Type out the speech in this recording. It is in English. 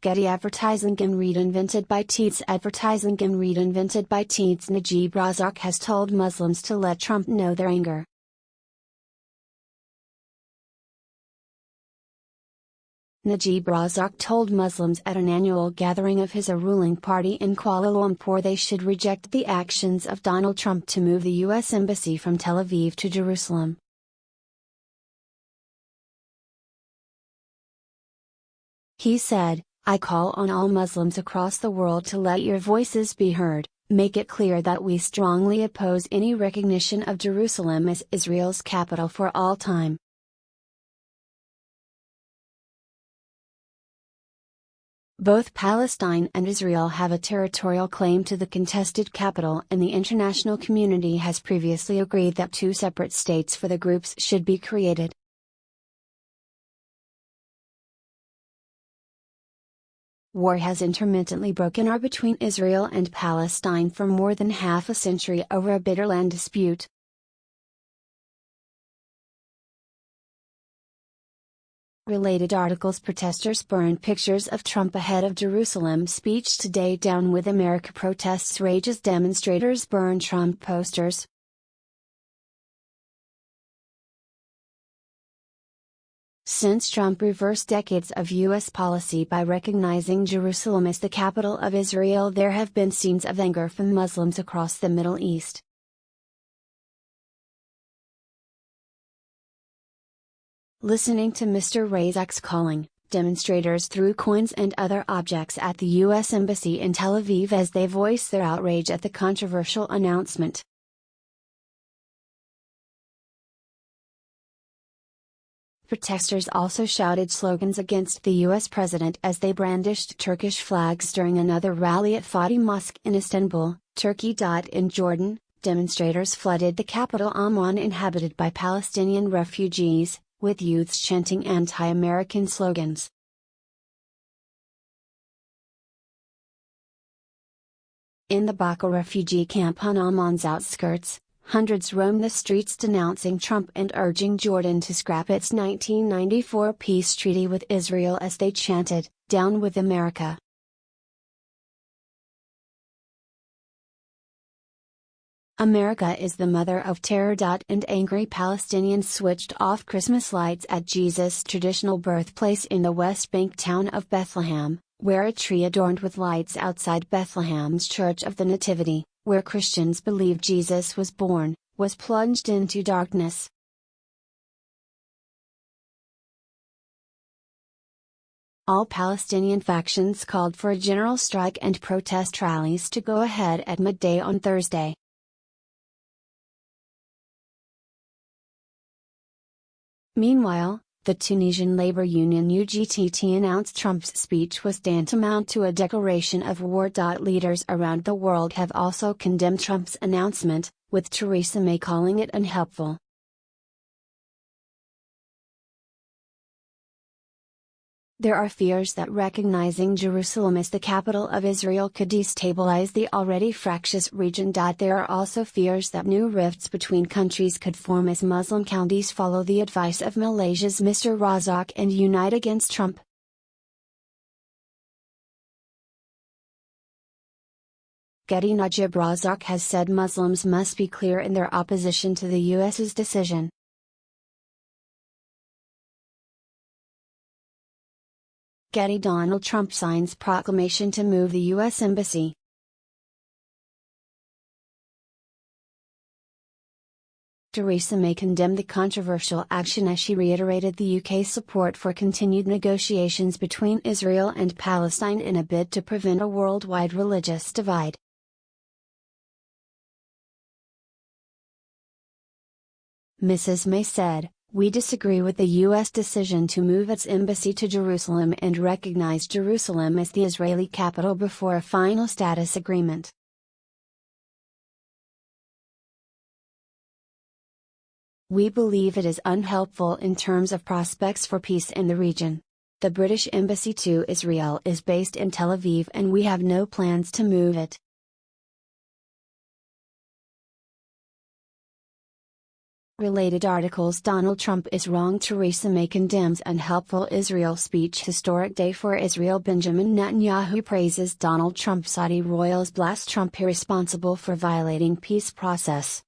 Getty Advertising in Read invented by TeadsADVERTISINGinRead invented by TeadsNajib Razak has told Muslims to let Trump know their anger. Najib Razak told Muslims at an annual gathering of his ruling party in Kuala Lumpur they should reject the actions of Donald Trump to move the U.S. Embassy from Tel Aviv to Jerusalem. He said, "I call on all Muslims across the world to let your voices be heard, make it clear that we strongly oppose any recognition of Jerusalem as Israel's capital for all time. Both Palestine and Israel have a territorial claim to the contested capital, and the international community has previously agreed that two separate states for the groups should be created. War has intermittently broken out between Israel and Palestine for more than half a century over a bitter land dispute. Related articles: protesters burned pictures of Trump ahead of Jerusalem speech today. Down with America protests rage as demonstrators burn Trump posters. Since Trump reversed decades of U.S. policy by recognizing Jerusalem as the capital of Israel, there have been scenes of anger from Muslims across the Middle East. Listening to Mr. Razak's calling, demonstrators threw coins and other objects at the U.S. Embassy in Tel Aviv as they voiced their outrage at the controversial announcement. Protesters also shouted slogans against the U.S. president as they brandished Turkish flags during another rally at Fatih Mosque in Istanbul, Turkey. In Jordan, demonstrators flooded the capital Amman, inhabited by Palestinian refugees, with youths chanting anti-American slogans. In the Baka refugee camp on Amman's outskirts, hundreds roamed the streets denouncing Trump and urging Jordan to scrap its 1994 peace treaty with Israel as they chanted, "Down with America." America is the mother of terror. And angry Palestinians switched off Christmas lights at Jesus' traditional birthplace in the West Bank town of Bethlehem, where a tree adorned with lights outside Bethlehem's Church of the Nativity, where Christians believe Jesus was born, was plunged into darkness. All Palestinian factions called for a general strike and protest rallies to go ahead at midday on Thursday. Meanwhile, the Tunisian labor union UGTT announced Trump's speech was tantamount to a declaration of war. Leaders around the world have also condemned Trump's announcement, with Theresa May calling it unhelpful. There are fears that recognizing Jerusalem as the capital of Israel could destabilize the already fractious region. There are also fears that new rifts between countries could form as Muslim counties follow the advice of Malaysia's Mr. Razak and unite against Trump. GETTYADVERTISINGinRead Razak has said Muslims must be clear in their opposition to the U.S.'s decision. Getty: Donald Trump signs proclamation to move the U.S. Embassy. Theresa May condemned the controversial action as she reiterated the UK's support for continued negotiations between Israel and Palestine in a bid to prevent a worldwide religious divide. Mrs. May said, "We disagree with the U.S. decision to move its embassy to Jerusalem and recognize Jerusalem as the Israeli capital before a final status agreement. We believe it is unhelpful in terms of prospects for peace in the region. The British Embassy to Israel is based in Tel Aviv and we have no plans to move it." Related articles. Donald Trump is wrong. Theresa May condemns unhelpful Israel speech. Historic day for Israel. Benjamin Netanyahu praises Donald Trump. Saudi royals blast Trump irresponsible for violating peace process.